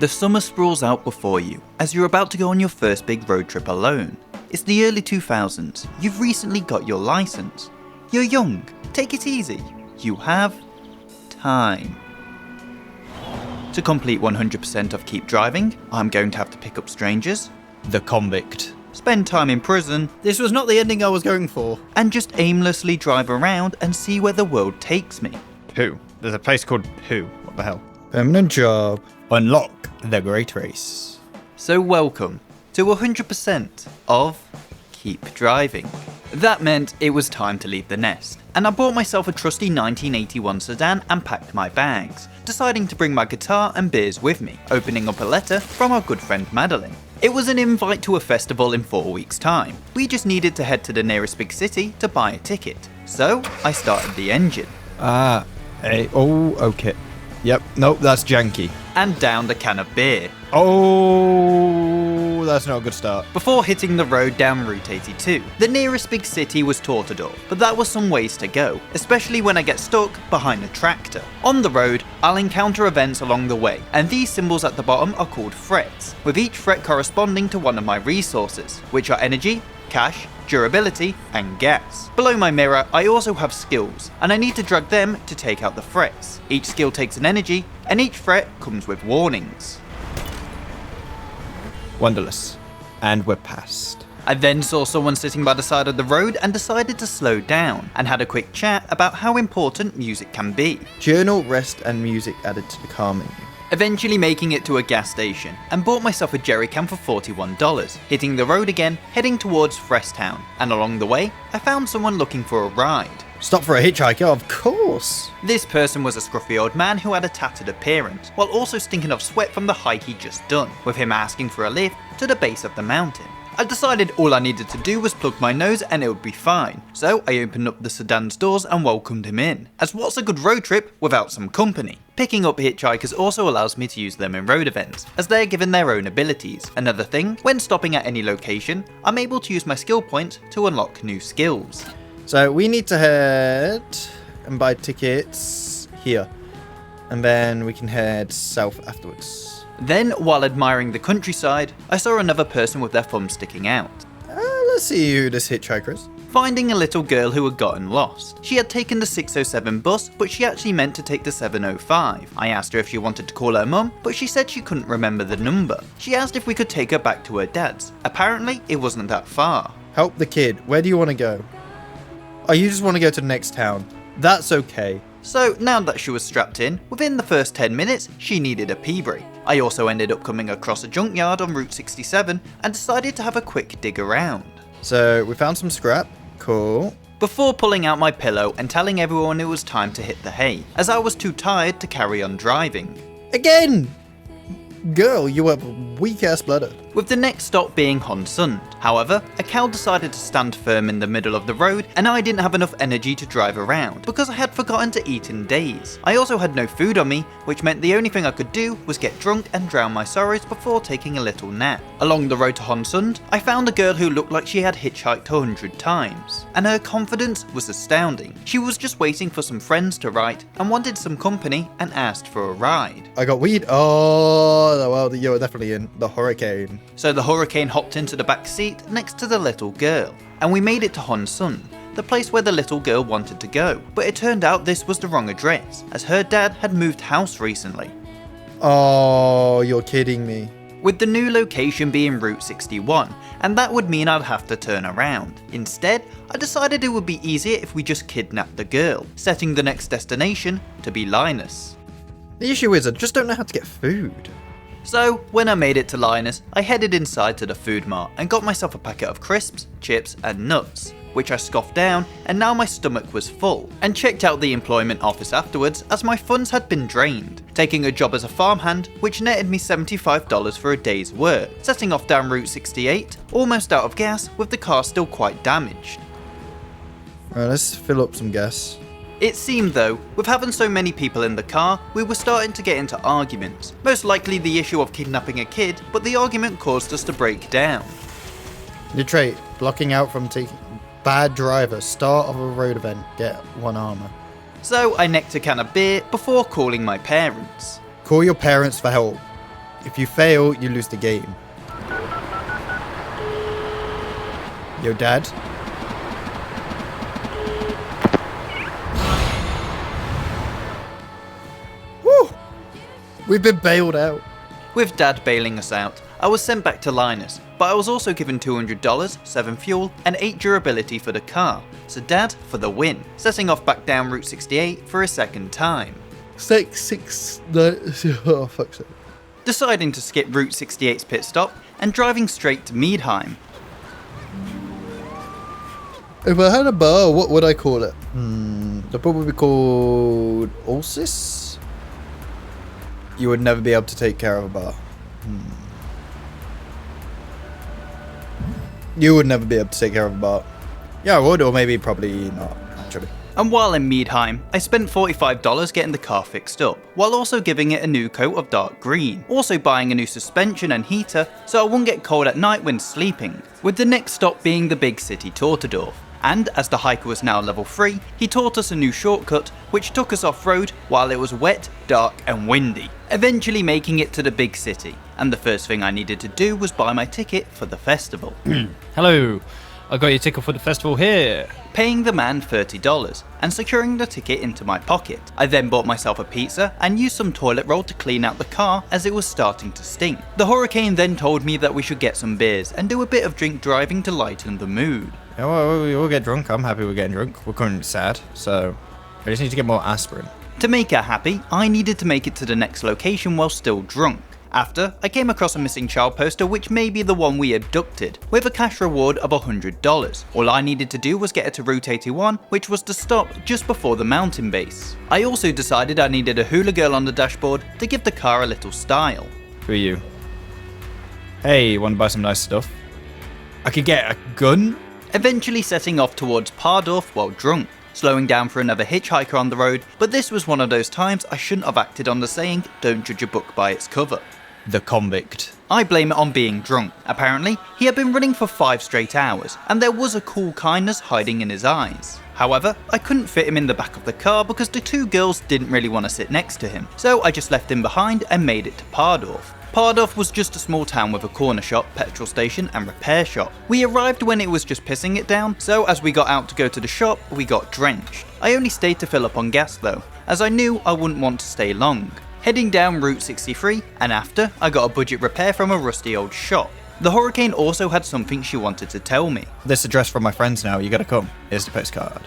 The summer sprawls out before you as you're about to go on your first big road trip alone. It's the early 2000s, you've recently got your license. You're young, take it easy. You have time. To complete 100% of Keep Driving, I'm going to have to pick up strangers, The convict. spend time in prison, This was not the ending I was going for. and just aimlessly drive around and see where the world takes me. Who? There's a place called Who. What the hell? Permanent job. Unlock the Great Race. So welcome to 100% of Keep Driving. That meant it was time to leave the nest, and I bought myself a trusty 1981 sedan and packed my bags, deciding to bring my guitar and beers with me, opening up a letter from our good friend Madeline. It was an invite to a festival in 4 weeks' time. We just needed to head to the nearest big city to buy a ticket. So I started the engine Okay. Yep, nope, that's janky. and downed a can of beer Oh, that's not a good start. before hitting the road down Route 82. The nearest big city was Tortador, but that was some ways to go, especially when I get stuck behind a tractor. On the road, I'll encounter events along the way, and these symbols at the bottom are called frets, with each fret corresponding to one of my resources, which are energy, cash, durability, and gas. Below my mirror, I also have skills, and I need to drag them to take out the frets. Each skill takes an energy, and each fret comes with warnings. Wonderless. And we're past. I then saw someone sitting by the side of the road and decided to slow down, and had a quick chat about how important music can be. Journal, rest, and music added to the car menu. Eventually making it to a gas station, and bought myself a jerry can for $41, hitting the road again, heading towards Frestown, and along the way, I found someone looking for a ride. Stop for a hitchhiker, of course. This person was a scruffy old man who had a tattered appearance, while also stinking of sweat from the hike he'd just done, with him asking for a lift to the base of the mountain. I decided all I needed to do was plug my nose and it would be fine, so I opened up the sedan's doors and welcomed him in, as what's a good road trip without some company? Picking up hitchhikers also allows me to use them in road events, as they are given their own abilities. Another thing, when stopping at any location, I'm able to use my skill points to unlock new skills. So we need to head and buy tickets here. And then we can head south afterwards. Then, while admiring the countryside, I saw another person with their thumb sticking out. Let's see who this hitchhiker is. Finding a little girl who had gotten lost. She had taken the 607 bus, but she actually meant to take the 705. I asked her if she wanted to call her mum, but she said she couldn't remember the number. She asked if we could take her back to her dad's. Apparently, it wasn't that far. Help the kid. Where do you want to go? Oh, you just want to go to the next town. That's okay. So, now that she was strapped in, within the first 10 minutes, she needed a pee break. I also ended up coming across a junkyard on Route 67 and decided to have a quick dig around. So we found some scrap. Cool. Before pulling out my pillow and telling everyone it was time to hit the hay, as I was too tired to carry on driving. Again! Girl, you have a weak-ass bladder. With the next stop being Honsund. However, a cow decided to stand firm in the middle of the road and I didn't have enough energy to drive around because I had forgotten to eat in days. I also had no food on me, which meant the only thing I could do was get drunk and drown my sorrows before taking a little nap. Along the road to Honsund, I found a girl who looked like she had hitchhiked 100 times, and her confidence was astounding. She was just waiting for some friends to write and wanted some company and asked for a ride. I got weed. Oh, well, you're definitely in the hurricane. So the hurricane hopped into the back seat next to the little girl, and we made it to Honsund, the place where the little girl wanted to go. But it turned out this was the wrong address, as her dad had moved house recently. Oh, you're kidding me. With the new location being Route 61, and that would mean I'd have to turn around. Instead, I decided it would be easier if we just kidnapped the girl, setting the next destination to be Linus. The issue is I just don't know how to get food. So, when I made it to Linus, I headed inside to the food mart and got myself a packet of crisps, chips and nuts, which I scoffed down, and now my stomach was full, and checked out the employment office afterwards as my funds had been drained, taking a job as a farmhand which netted me $75 for a day's work, setting off down Route 68, almost out of gas with the car still quite damaged. Alright, let's fill up some gas. It seemed though, with having so many people in the car, we were starting to get into arguments, most likely the issue of kidnapping a kid, but the argument caused us to break down. New trait, blocking out from taking bad driver, start of a road event, get 1 armor. So I necked a can of beer before calling my parents. Call your parents for help. If you fail, you lose the game. Yo, Dad. Woo! We've been bailed out. With Dad bailing us out, I was sent back to Linus, but I was also given $200, 7 fuel, and 8 durability for the car, so Dad for the win, setting off back down Route 68 for a second time. 6, 9, oh fuck's sake. Deciding to skip Route 68's pit stop and driving straight to Meadheim. If I had a bar, what would I call it? They'll probably be called Ulcis? You would never be able to take care of a bar. You would never be able to take care of a bar. Yeah, I would, or maybe probably not, actually. And while in Meadheim, I spent $45 getting the car fixed up, while also giving it a new coat of dark green, also buying a new suspension and heater so I wouldn't get cold at night when sleeping, with the next stop being the big city Tortedorf. And as the hiker was now level 3, he taught us a new shortcut which took us off-road while it was wet, dark and windy, eventually making it to the big city, and the first thing I needed to do was buy my ticket for the festival. Hello, I got your ticket for the festival here. Paying the man $30 and securing the ticket into my pocket. I then bought myself a pizza and used some toilet roll to clean out the car as it was starting to stink. The Hurricane then told me that we should get some beers and do a bit of drink driving to lighten the mood. Yeah, well, we'll get drunk. I'm happy we're getting drunk. We're currently sad, so I just need to get more aspirin. To make her happy, I needed to make it to the next location while still drunk. After, I came across a missing child poster which may be the one we abducted, with a cash reward of $100. All I needed to do was get her to Route 81, which was to stop just before the mountain base. I also decided I needed a hula girl on the dashboard to give the car a little style. Who are you? Hey, you want to buy some nice stuff? I could get a gun? Eventually setting off towards Pardorf while drunk, slowing down for another hitchhiker on the road, but this was one of those times I shouldn't have acted on the saying, don't judge a book by its cover. The convict. I blame it on being drunk. Apparently, he had been running for 5 straight hours, and there was a cool kindness hiding in his eyes. However, I couldn't fit him in the back of the car because the 2 girls didn't really want to sit next to him, so I just left him behind and made it to Pardorf. Pardorf was just a small town with a corner shop, petrol station and repair shop. We arrived when it was just pissing it down, so as we got out to go to the shop, we got drenched. I only stayed to fill up on gas though, as I knew I wouldn't want to stay long. Heading down Route 63, and after, I got a budget repair from a rusty old shop. The Hurricane also had something she wanted to tell me. This address from my friends now, you gotta come. Here's the postcard.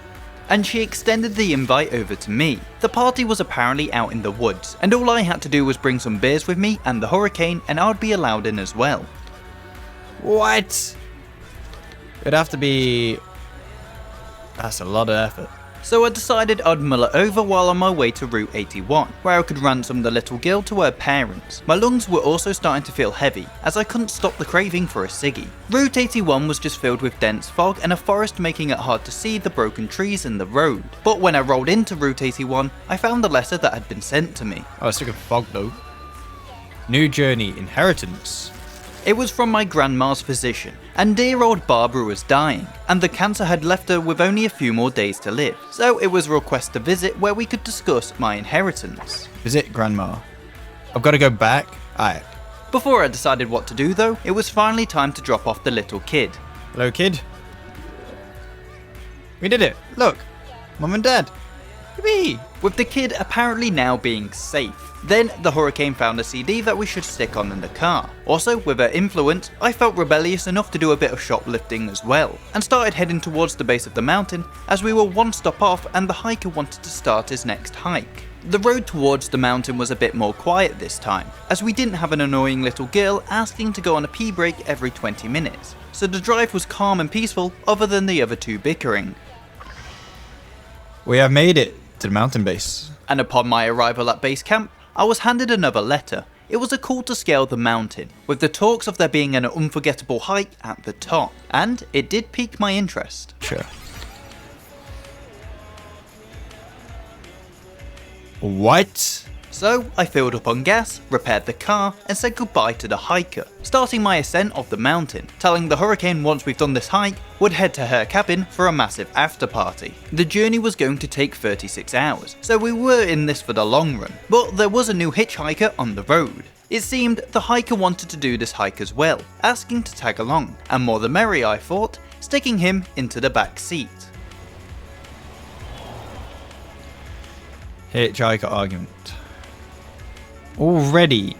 And she extended the invite over to me. The party was apparently out in the woods, and all I had to do was bring some beers with me and the Hurricane, and I would be allowed in as well. What? It'd have to be... That's a lot of effort. So I decided I'd mull it over while on my way to Route 81, where I could ransom the little girl to her parents. My lungs were also starting to feel heavy, as I couldn't stop the craving for a ciggy. Route 81 was just filled with dense fog and a forest making it hard to see the broken trees in the road. But when I rolled into Route 81, I found the letter that had been sent to me. Oh, it's like a fog though. New journey, inheritance. It was from my grandma's physician, and dear old Barbara was dying, and the cancer had left her with only a few more days to live, so it was a request to visit where we could discuss my inheritance. Visit grandma. I've got to go back. Alright. Before I decided what to do though, it was finally time to drop off the little kid. Hello, kid. We did it. Look. Mum and Dad. Yippee! With the kid apparently now being safe. Then the Hurricane found a CD that we should stick on in the car. Also, with her influence, I felt rebellious enough to do a bit of shoplifting as well, and started heading towards the base of the mountain as we were one stop off and the hiker wanted to start his next hike. The road towards the mountain was a bit more quiet this time, as we didn't have an annoying little girl asking to go on a pee break every 20 minutes, so the drive was calm and peaceful other than the other 2 bickering. We have made it to the mountain base. And upon my arrival at base camp, I was handed another letter. It was a call to scale the mountain, with the talks of there being an unforgettable hike at the top, and it did pique my interest. Sure. What? So I filled up on gas, repaired the car, and said goodbye to the hiker, starting my ascent of the mountain, telling the Hurricane once we've done this hike, would head to her cabin for a massive after party. The journey was going to take 36 hours, so we were in this for the long run, but there was a new hitchhiker on the road. It seemed the hiker wanted to do this hike as well, asking to tag along, and more the merrier I thought, sticking him into the back seat. Hitchhiker argument. Already.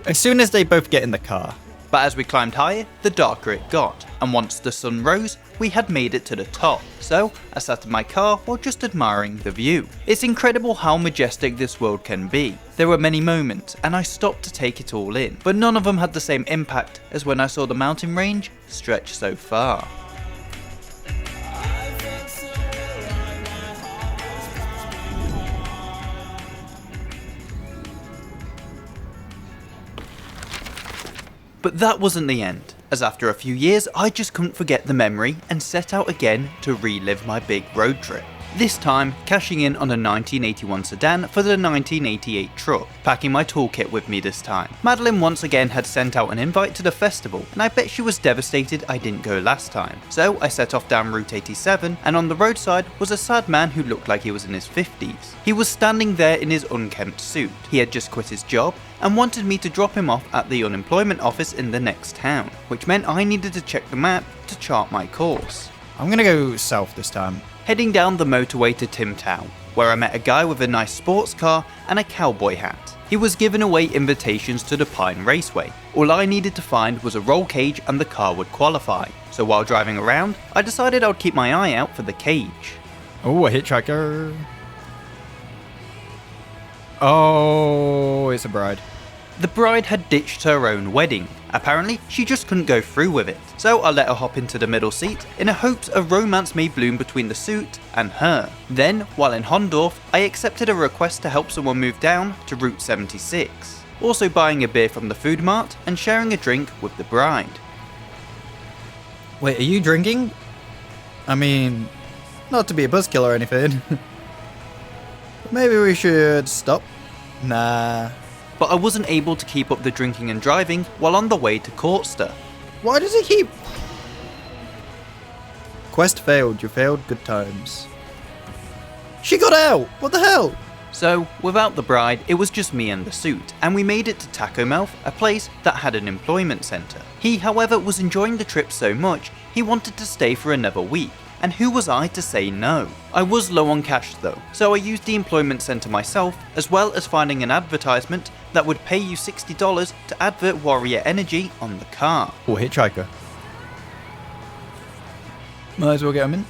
As soon as they both get in the car. But as we climbed higher, the darker it got, and once the sun rose, we had made it to the top, so I sat in my car while just admiring the view. It's incredible how majestic this world can be. There were many moments, and I stopped to take it all in, but none of them had the same impact as when I saw the mountain range stretch so far. But that wasn't the end, as after a few years I just couldn't forget the memory and set out again to relive my big road trip. This time cashing in on a 1981 sedan for the 1988 truck, packing my toolkit with me this time. Madeline once again had sent out an invite to the festival, and I bet she was devastated I didn't go last time. So I set off down Route 87, and on the roadside was a sad man who looked like he was in his 50s. He was standing there in his unkempt suit. He had just quit his job and wanted me to drop him off at the unemployment office in the next town, which meant I needed to check the map to chart my course. I'm gonna go south this time. Heading down the motorway to Timtown, where I met a guy with a nice sports car and a cowboy hat. He was giving away invitations to the Pine Raceway. All I needed to find was a roll cage and the car would qualify. So while driving around, I decided I would keep my eye out for the cage. Oh, a hitchhiker. Oh, it's a bride. The bride had ditched her own wedding. Apparently, she just couldn't go through with it. So I let her hop into the middle seat in a hopes a romance may bloom between the suit and her. Then, while in Hondorf, I accepted a request to help someone move down to Route 76. Also buying a beer from the food mart and sharing a drink with the bride. Wait, are you drinking? I mean, not to be a buzzkill or anything. Maybe we should stop. Nah. But I wasn't able to keep up the drinking and driving while on the way to Courtster. Why does he keep... Quest failed. You failed good times. She got out! What the hell? So, without the bride, it was just me and the suit, and we made it to Taco Mouth, a place that had an employment centre. He, however, was enjoying the trip so much, he wanted to stay for another week. And who was I to say no? I was low on cash though, so I used the employment centre myself, as well as finding an advertisement that would pay you $60 to advert Warrior Energy on the car. Oh, hitchhiker. Might as well get him in.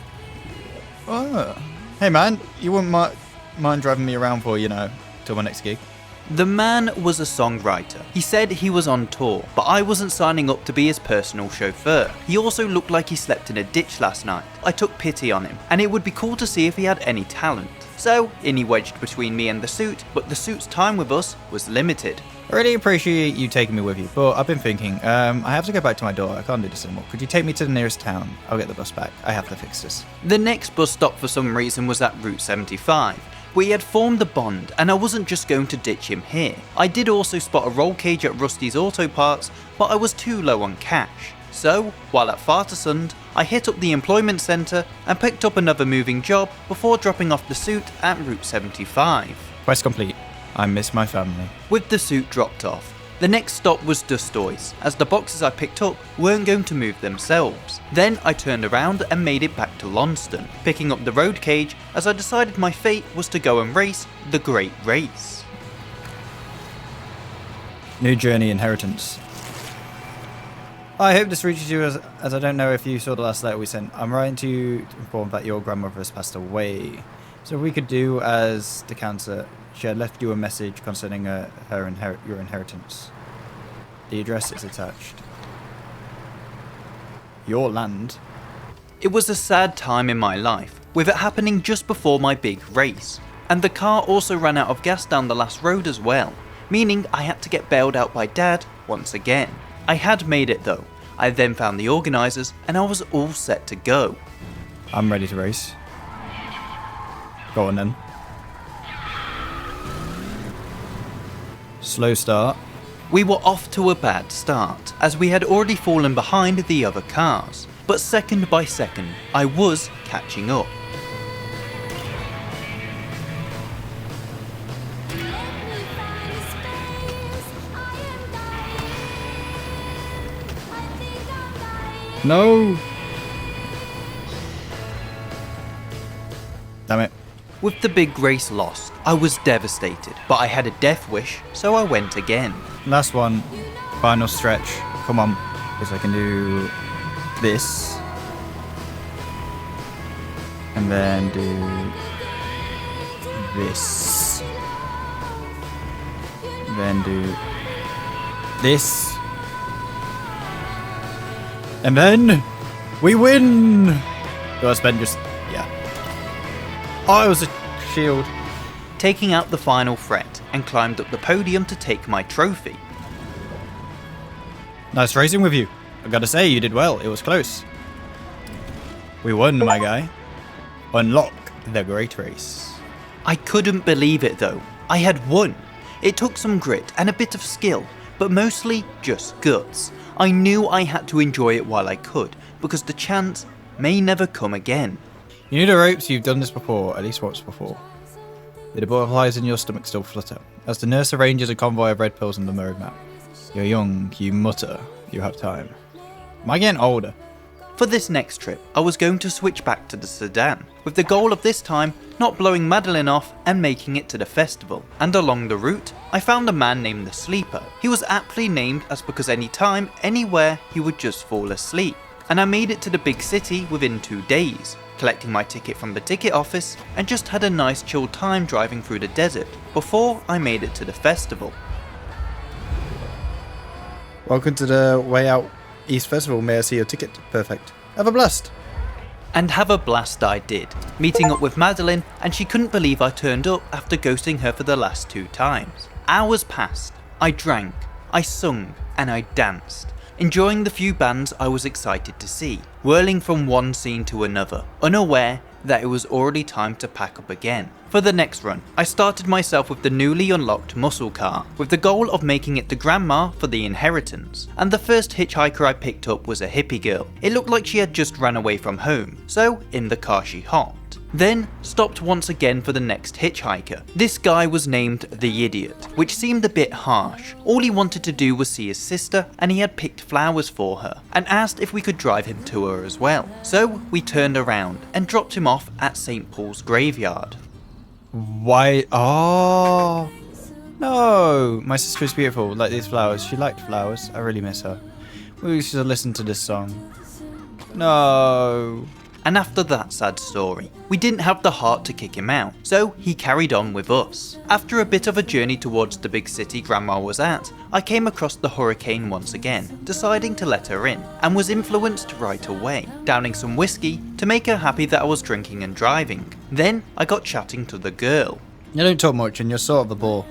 Oh. Hey man, you wouldn't mind driving me around for, till my next gig? The man was a songwriter. He said he was on tour, but I wasn't signing up to be his personal chauffeur. He also looked like he slept in a ditch last night. I took pity on him, and it would be cool to see if he had any talent. So, in he wedged between me and the suit, but the suit's time with us was limited. I really appreciate you taking me with you, but I've been thinking, I have to go back to my daughter. I can't do this anymore. Could you take me to the nearest town? I'll get the bus back. I have to fix this. The next bus stop for some reason was at Route 75. We had formed a bond, and I wasn't just going to ditch him here. I did also spot a roll cage at Rusty's Auto Parts, but I was too low on cash. So, while at Fartersund, I hit up the employment centre and picked up another moving job before dropping off the suit at Route 75. Quest complete. I miss my family. With the suit dropped off, the next stop was Dustois, as the boxes I picked up weren't going to move themselves. Then I turned around and made it back to Launceston, picking up the road cage as I decided my fate was to go and race the Great Race. New journey, inheritance. I hope this reaches you as I don't know if you saw the last letter we sent. I'm writing to you to inform that your grandmother has passed away. So we could do as the cancer. She had left you a message concerning your inheritance. The address is attached. Your land. It was a sad time in my life, with it happening just before my big race. And the car also ran out of gas down the last road as well, meaning I had to get bailed out by Dad once again. I had made it though. I then found the organisers and I was all set to go. I'm ready to race. Go on then. Slow start. We were off to a bad start, as we had already fallen behind the other cars. But second by second, I was catching up. No. Damn it. With the big race lost, I was devastated, but I had a death wish, so I went again. Last one. Final stretch. Come on. Because I can do this. And then do this. Then do this. And then we win! Do I spend just... yeah. Oh, it was a shield. Taking out the final threat and climbed up the podium to take my trophy. Nice racing with you. I gotta say, you did well. It was close. We won, my guy. Unlock the great race. I couldn't believe it though. I had won. It took some grit and a bit of skill, but mostly just guts. I knew I had to enjoy it while I could, because the chance may never come again. You knew the ropes, you've done this before, at least once before. Did the butterflies in your stomach still flutter? As the nurse arranges a convoy of red pills on the roadmap. You're young, you mutter, you have time. Am I getting older? For this next trip, I was going to switch back to the sedan, with the goal of this time not blowing Madeline off and making it to the festival. And along the route, I found a man named the Sleeper. He was aptly named as because anytime, anywhere, he would just fall asleep. And I made it to the big city within 2 days, collecting my ticket from the ticket office, and just had a nice chill time driving through the desert before I made it to the festival. Welcome to the Way Out East Festival. May I see your ticket? Perfect. Have a blast. And have a blast I did, meeting up with Madeline, and she couldn't believe I turned up after ghosting her for the last 2 times. Hours passed, I drank, I sung, and I danced, enjoying the few bands I was excited to see, whirling from one scene to another, unaware that it was already time to pack up again. For the next run, I started myself with the newly unlocked muscle car, with the goal of making it to Grandma for the inheritance. And the first hitchhiker I picked up was a hippie girl. It looked like she had just ran away from home, so in the car she hopped. Then stopped once again for the next hitchhiker. This guy was named the Idiot, which seemed a bit harsh. All he wanted to do was see his sister, and he had picked flowers for her, and asked if we could drive him to her as well. So we turned around and dropped him off at St. Paul's graveyard. Why? Oh. No. My sister is beautiful, like these flowers. She liked flowers. I really miss her. We should listen to this song. No. And after that sad story, we didn't have the heart to kick him out, so he carried on with us. After a bit of a journey towards the big city Grandma was at, I came across the hurricane once again, deciding to let her in, and was influenced right away, downing some whiskey to make her happy that I was drinking and driving. Then I got chatting to the girl. You don't talk much and you're sort of a bore.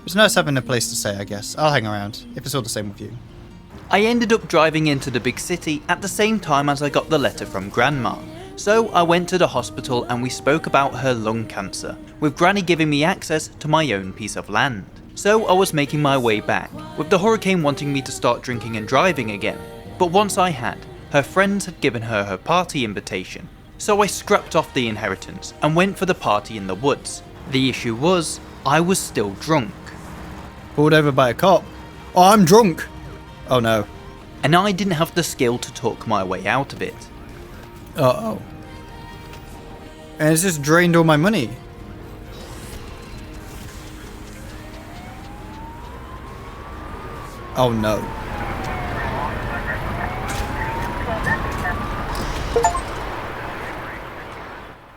It's nice having a place to stay, I guess. I'll hang around, if it's all the same with you. I ended up driving into the big city at the same time as I got the letter from Grandma. So I went to the hospital and we spoke about her lung cancer, with Granny giving me access to my own piece of land. So I was making my way back, with the hurricane wanting me to start drinking and driving again. But once I had, her friends had given her her party invitation. So I scrapped off the inheritance and went for the party in the woods. The issue was, I was still drunk. Pulled over by a cop. Oh, I'm drunk. Oh no. And I didn't have the skill to talk my way out of it. Uh-oh. And it's just drained all my money. Oh no.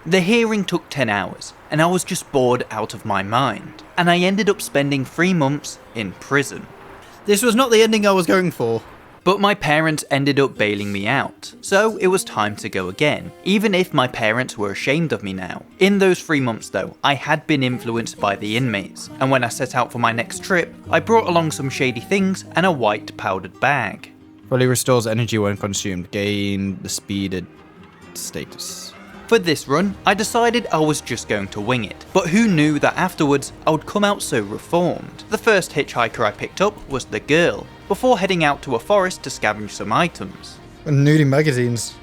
The hearing took 10 hours, and I was just bored out of my mind. And I ended up spending 3 months in prison. This was not the ending I was going for. But my parents ended up bailing me out, so it was time to go again, even if my parents were ashamed of me now. In those 3 months though, I had been influenced by the inmates, and when I set out for my next trip, I brought along some shady things and a white powdered bag. Fully restores energy when consumed. Gain the speeded status. For this run, I decided I was just going to wing it, but who knew that afterwards I would come out so reformed. The first hitchhiker I picked up was the girl, before heading out to a forest to scavenge some items. Nudie magazines.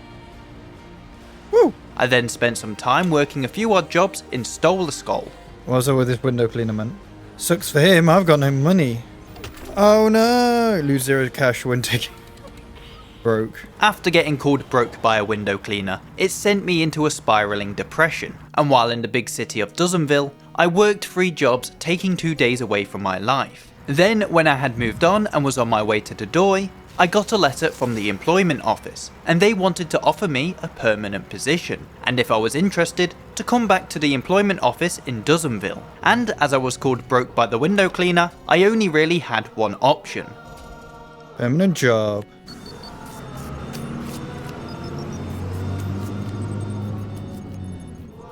Woo! I then spent some time working a few odd jobs in Stole the Skull. What's up with this window cleaner, man? Sucks for him, I've got no money. Oh no! Lose 0 cash when taking. broke. After getting called broke by a window cleaner, it sent me into a spiralling depression, and while in the big city of Dozenville, I worked 3 jobs, taking 2 days away from my life. Then, when I had moved on and was on my way to Dodoy, I got a letter from the employment office, and they wanted to offer me a permanent position, and if I was interested, to come back to the employment office in Dozenville. And as I was called broke by the window cleaner, I only really had one option. Permanent job.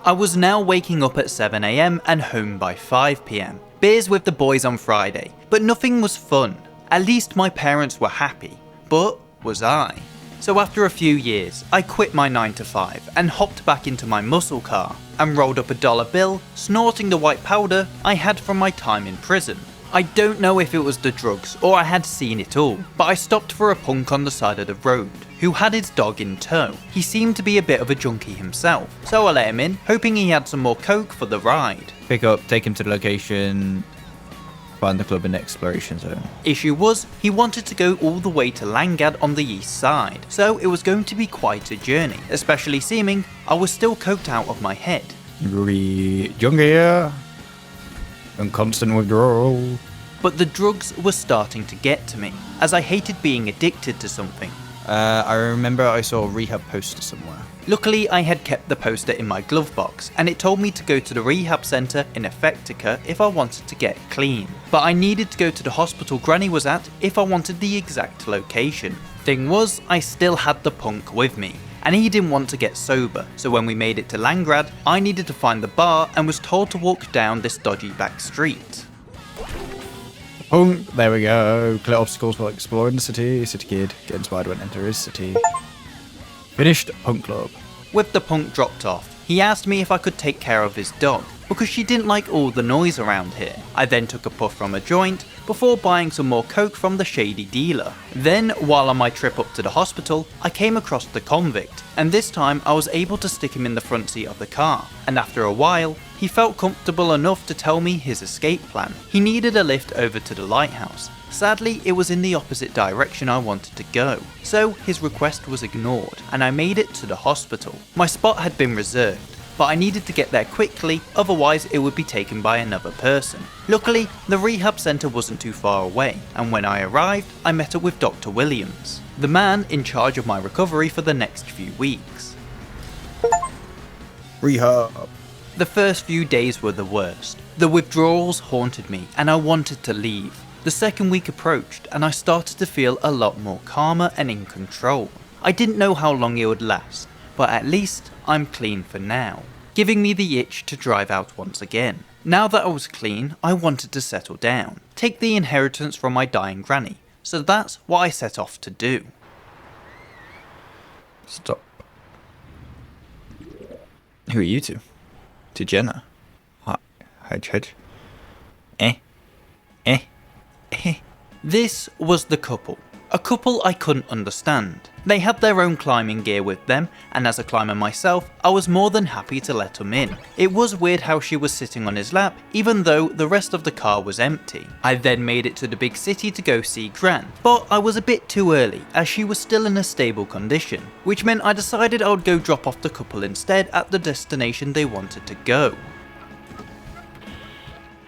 I was now waking up at 7 AM and home by 5 PM. Beers with the boys on Friday, but nothing was fun. At least my parents were happy, but was I? So after a few years, I quit my 9 to 5 and hopped back into my muscle car and rolled up a dollar bill, snorting the white powder I had from my time in prison. I don't know if it was the drugs or I had seen it all, but I stopped for a punk on the side of the road who had his dog in tow. He seemed to be a bit of a junkie himself, so I let him in, hoping he had some more coke for the ride. Pick up, take him to the location, find the club in the exploration zone. Issue was, he wanted to go all the way to Langad on the east side, so it was going to be quite a journey, especially seeming I was still coked out of my head. Junkie and constant withdrawal. But the drugs were starting to get to me, as I hated being addicted to something. I remember I saw a rehab poster somewhere. Luckily, I had kept the poster in my glove box, and it told me to go to the rehab centre in Hitchhiker if I wanted to get clean. But I needed to go to the hospital Granny was at if I wanted the exact location. Thing was, I still had the punk with me, and he didn't want to get sober, so when we made it to Langrad, I needed to find the bar and was told to walk down this dodgy back street. Punk, there we go. Clear obstacles while exploring the city. City kid, get inspired when enter his city. Finished punk club. With the punk dropped off, he asked me if I could take care of his dog, because she didn't like all the noise around here. I then took a puff from a joint, before buying some more coke from the shady dealer. Then, while on my trip up to the hospital, I came across the convict, and this time I was able to stick him in the front seat of the car, and after a while, he felt comfortable enough to tell me his escape plan. He needed a lift over to the lighthouse. Sadly, it was in the opposite direction I wanted to go, so his request was ignored, and I made it to the hospital. My spot had been reserved, but I needed to get there quickly, otherwise it would be taken by another person. Luckily, the rehab centre wasn't too far away, and when I arrived, I met up with Dr. Williams, the man in charge of my recovery for the next few weeks. Rehab. The first few days were the worst. The withdrawals haunted me, and I wanted to leave. The second week approached, and I started to feel a lot more calmer and in control. I didn't know how long it would last, but at least I'm clean for now, giving me the itch to drive out once again. Now that I was clean, I wanted to settle down, take the inheritance from my dying granny, so that's what I set off to do. Stop. Who are you two? To Jenna. Hedge. This was the couple. A couple I couldn't understand. They had their own climbing gear with them, and as a climber myself, I was more than happy to let them in. It was weird how she was sitting on his lap, even though the rest of the car was empty. I then made it to the big city to go see Gran, but I was a bit too early, as she was still in a stable condition, which meant I decided I would go drop off the couple instead at the destination they wanted to go.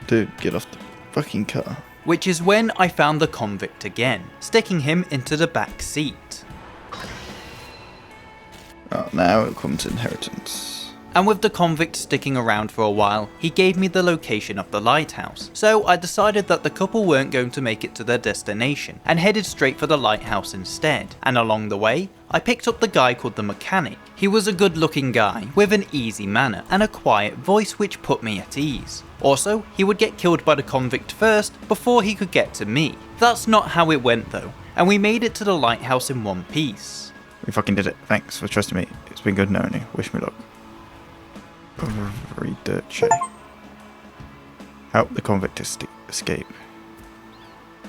Dude, get off the fucking car. Which is when I found the convict again, sticking him into the back seat. Oh, now it comes inheritance. And with the convict sticking around for a while, he gave me the location of the lighthouse. So I decided that the couple weren't going to make it to their destination, and headed straight for the lighthouse instead. And along the way, I picked up the guy called the mechanic. He was a good looking guy, with an easy manner, and a quiet voice which put me at ease. Also, he would get killed by the convict first, before he could get to me. That's not how it went though, and we made it to the lighthouse in one piece. We fucking did it. Thanks for trusting me. It's been good knowing you. Wish me luck. Research. Help the convict escape.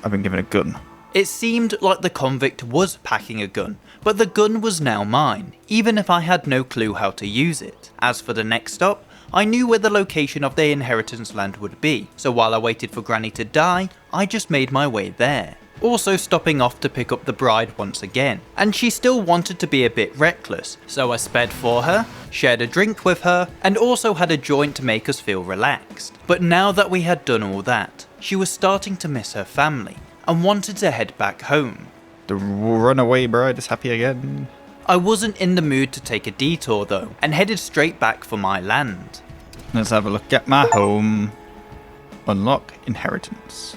I've been given a gun. It seemed like the convict was packing a gun, but the gun was now mine, even if I had no clue how to use it. As for the next stop, I knew where the location of their inheritance land would be, so while I waited for Granny to die, I just made my way there. also stopping off to pick up the bride once again, and she still wanted to be a bit reckless, so I sped for her, shared a drink with her, and also had a joint to make us feel relaxed. But now that we had done all that, she was starting to miss her family, and wanted to head back home. The runaway bride is happy again. I wasn't in the mood to take a detour though, and headed straight back for my land. Let's have a look at my home. Unlock inheritance.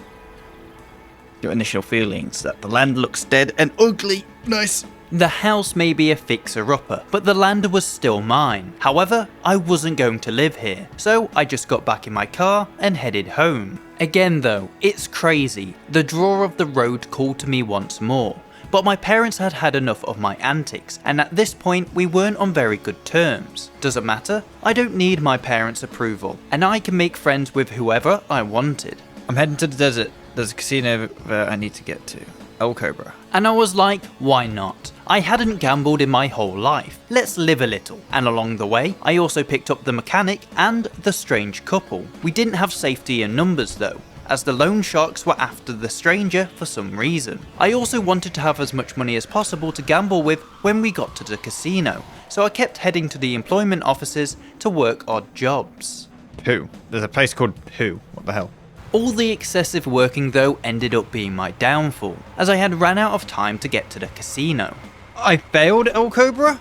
Your initial feelings that the land looks dead and ugly. Nice. The house may be a fixer-upper, but the land was still mine. However, I wasn't going to live here, so I just got back in my car and headed home. Again though, it's crazy. The draw of the road called to me once more. But my parents had had enough of my antics, and at this point we weren't on very good terms. Doesn't matter, I don't need my parents' approval, and I can make friends with whoever I wanted. I'm heading to the desert. There's a casino that I need to get to. El Cobra. And I was like, why not? I hadn't gambled in my whole life. Let's live a little. And along the way, I also picked up the mechanic and the strange couple. We didn't have safety in numbers though, as the loan sharks were after the stranger for some reason. I also wanted to have as much money as possible to gamble with when we got to the casino, so I kept heading to the employment offices to work odd jobs. Who? There's a place called Who? What the hell? All the excessive working though ended up being my downfall, as I had ran out of time to get to the casino. I failed El Cobra?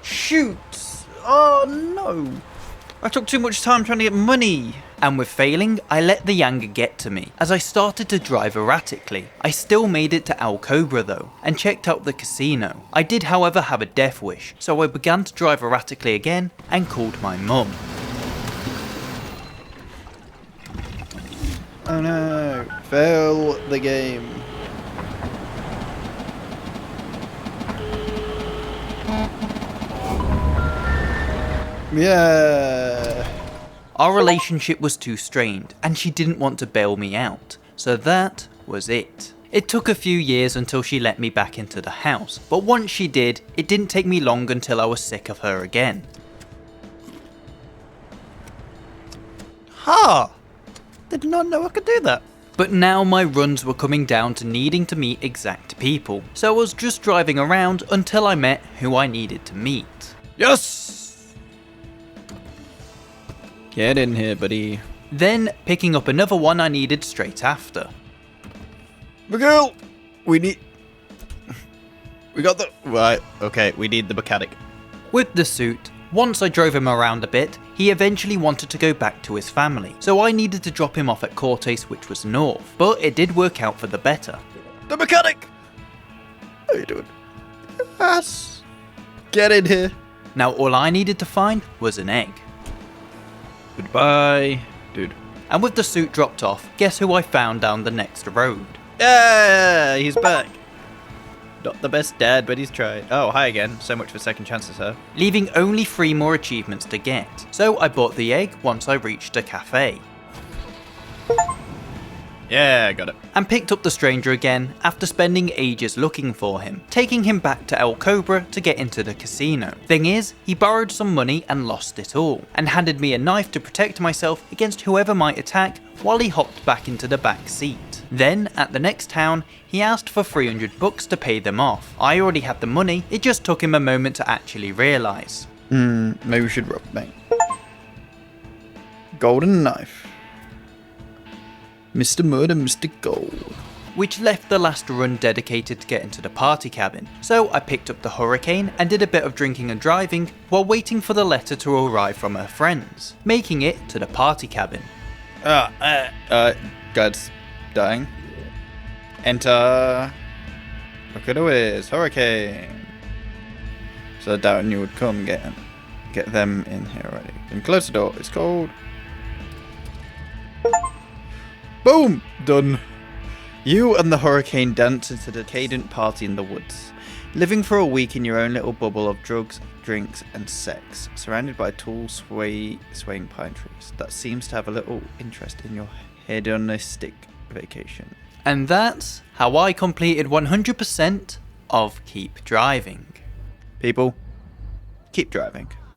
Shoot! Oh no! I took too much time trying to get money. And with failing, I let the anger get to me, as I started to drive erratically. I still made it to El Cobra though, and checked out the casino. I did however have a death wish, so I began to drive erratically again, and called my mum. Oh no, fail the game. Yeah. Our relationship was too strained, and she didn't want to bail me out, so that was it. It took a few years until she let me back into the house, but once she did, it didn't take me long until I was sick of her again. Ha! Did not know I could do that. But now my runs were coming down to needing to meet exact people, so I was just driving around until I met who I needed to meet. Yes! Get in here, buddy. Then picking up another one I needed straight after. Miguel! We got the... Right, okay, we need the mechanic. With the suit, once I drove him around a bit, he eventually wanted to go back to his family, so I needed to drop him off at Cortes, which was north, but it did work out for the better. The mechanic! How you doing? Yes. Get in here. Now all I needed to find was an egg. Goodbye, dude. And with the suit dropped off, guess who I found down the next road? Yeah, he's back. Not the best dad, but he's tried. Oh, hi again. So much for second chances, sir. Leaving only 3 more achievements to get, so I bought the egg once I reached a cafe. Yeah, got it. And picked up the stranger again after spending ages looking for him, taking him back to El Cobra to get into the casino. Thing is, he borrowed some money and lost it all, and handed me a knife to protect myself against whoever might attack while he hopped back into the back seat. Then, at the next town, he asked for 300 bucks to pay them off. I already had the money, it just took him a moment to actually realise. Maybe we should rob the bank. Golden knife. Mr. Murder, Mr. Gold. Which left the last run dedicated to get into the party cabin. So I picked up the Hurricane and did a bit of drinking and driving while waiting for the letter to arrive from her friends, making it to the party cabin. God's dying. Enter. Look at who it is, Hurricane. So I doubt you would come get them in here already. Then close the door, it's cold. Boom! Done. You and the Hurricane dance into the decadent party in the woods, living for a week in your own little bubble of drugs, drinks, and sex, surrounded by tall, swaying pine trees. That seems to have a little interest in your hedonistic vacation. And that's how I completed 100% of Keep Driving. People, keep driving.